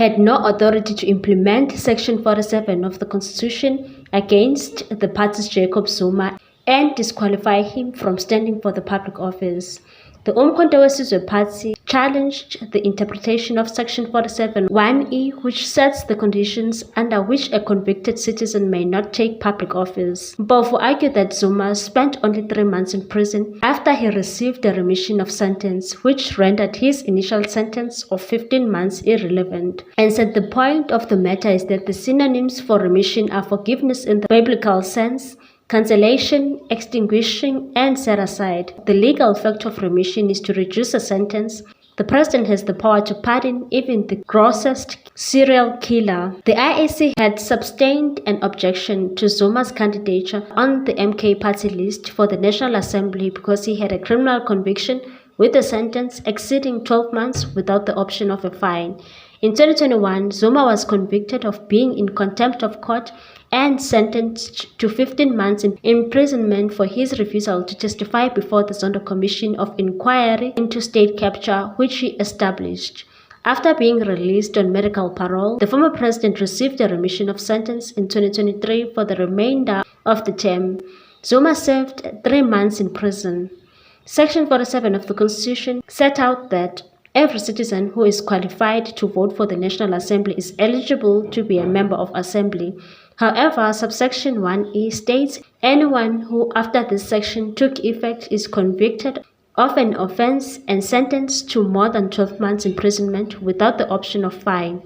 had no authority to implement Section 47 of the Constitution against the party's Jacob Zuma and disqualify him from standing for the public office. The Umkhonto weSizwe Party challenged the interpretation of Section 47(1)(e), which sets the conditions under which a convicted citizen may not take public office. Mpofu argued that Zuma spent only 3 months in prison after he received a remission of sentence, which rendered his initial sentence of 15 months irrelevant, and said the point of the matter is that the synonyms for remission are forgiveness in the biblical sense, cancellation, extinguishing, and set aside. The legal fact of remission is to reduce a sentence. The president has the power to pardon even the grossest serial killer. The IEC had sustained an objection to Zuma's candidature on the MK party list for the National Assembly because he had a criminal conviction with a sentence exceeding 12 months without the option of a fine. In 2021, Zuma was convicted of being in contempt of court and sentenced to 15 months in imprisonment for his refusal to testify before the Zondo Commission of Inquiry into State Capture, which he established. After being released on medical parole, the former president received a remission of sentence in 2023 for the remainder of the term. Zuma served 3 months in prison. Section 47 of the Constitution set out that every citizen who is qualified to vote for the National Assembly is eligible to be a member of Assembly. However, subsection 1(e) states anyone who after this section took effect is convicted of an offense and sentenced to more than 12 months imprisonment without the option of fine,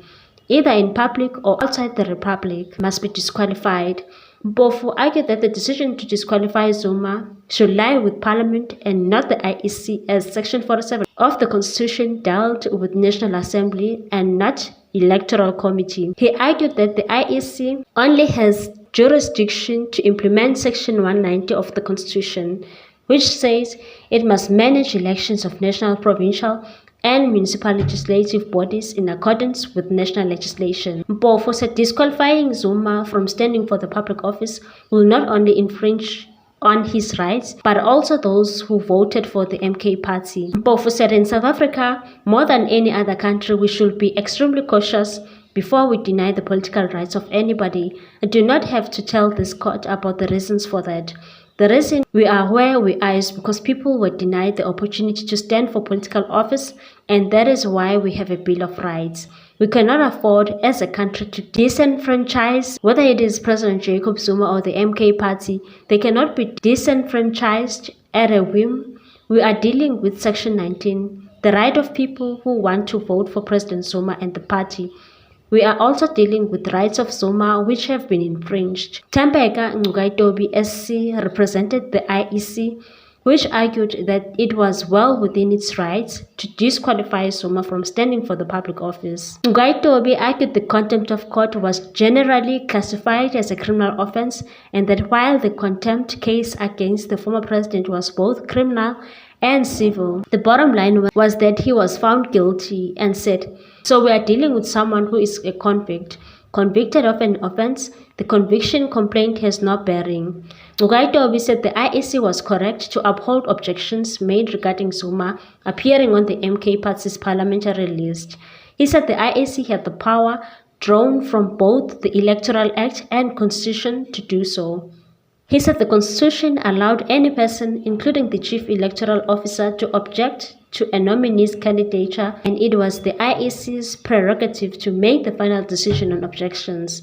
either in public or outside the Republic, must be disqualified. Mpofu argued that the decision to disqualify Zuma should lie with Parliament and not the IEC, as Section 47 of the Constitution dealt with National Assembly and not Electoral Committee. He argued that the IEC only has jurisdiction to implement Section 190 of the Constitution, which says it must manage elections of national, provincial, and municipal legislative bodies in accordance with national legislation. Mpofu said disqualifying Zuma from standing for the public office will not only infringe on his rights, but also those who voted for the MK party. Mpofu said in South Africa, more than any other country, we should be extremely cautious before we deny the political rights of anybody. I do not have to tell this court about the reasons for that. The reason we are where we are is because people were denied the opportunity to stand for political office, and that is why we have a Bill of Rights. We cannot afford as a country to disenfranchise, whether it is President Jacob Zuma or the MK party. They cannot be disenfranchised at a whim. We are dealing with Section 19, the right of people who want to vote for President Zuma and the party. We are also dealing with rights of Zuma which have been infringed. Thembeka Ngcukaitobi SC represented the IEC, which argued that it was well within its rights to disqualify Zuma from standing for the public office. Ngcukaitobi argued the contempt of court was generally classified as a criminal offense, and that while the contempt case against the former president was both criminal and civil, the bottom line was that he was found guilty, and said, "So we are dealing with someone who is a convicted of an offense. The conviction complaint has no bearing." Ngcukaitobi said the IEC was correct to uphold objections made regarding Zuma appearing on the MK party's parliamentary list. He said the IEC had the power drawn from both the Electoral Act and Constitution to do so. He said the Constitution allowed any person, including the Chief Electoral Officer, to object to a nominee's candidature, and it was the IEC's prerogative to make the final decision on objections,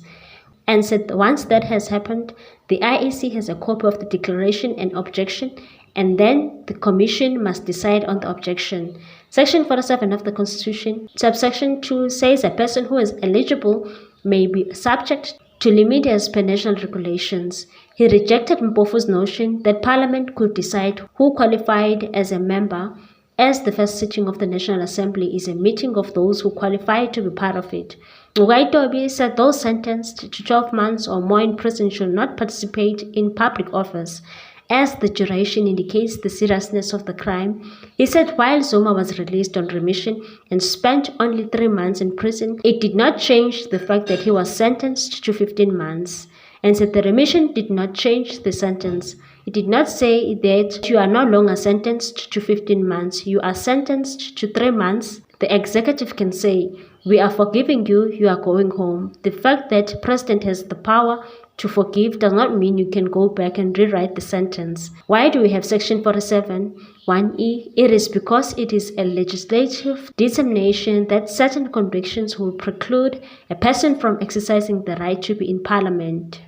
and said once that has happened, the IEC has a copy of the declaration and objection, and then the Commission must decide on the objection. Section 47 of the Constitution, subsection 2, says a person who is eligible may be subject to limit as per national regulations. He rejected Mpofu's notion that Parliament could decide who qualified as a member, as the first sitting of the National Assembly is a meeting of those who qualify to be part of it. Ngcukaitobi said those sentenced to 12 months or more in prison should not participate in public office, as the duration indicates the seriousness of the crime. He said while Zuma was released on remission and spent only 3 months in prison, it did not change the fact that he was sentenced to 15 months, and said the remission did not change the sentence. It did not say that you are no longer sentenced to 15 months, you are sentenced to 3 months. The executive can say We are forgiving you, you are going home. The fact that president has the power to forgive does not mean you can go back and rewrite the sentence. Why do we have Section 47, 1E? It is because it is a legislative determination that certain convictions will preclude a person from exercising the right to be in parliament.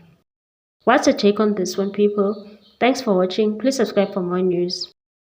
What's your take on this one, people? Thanks for watching. Please subscribe for more news.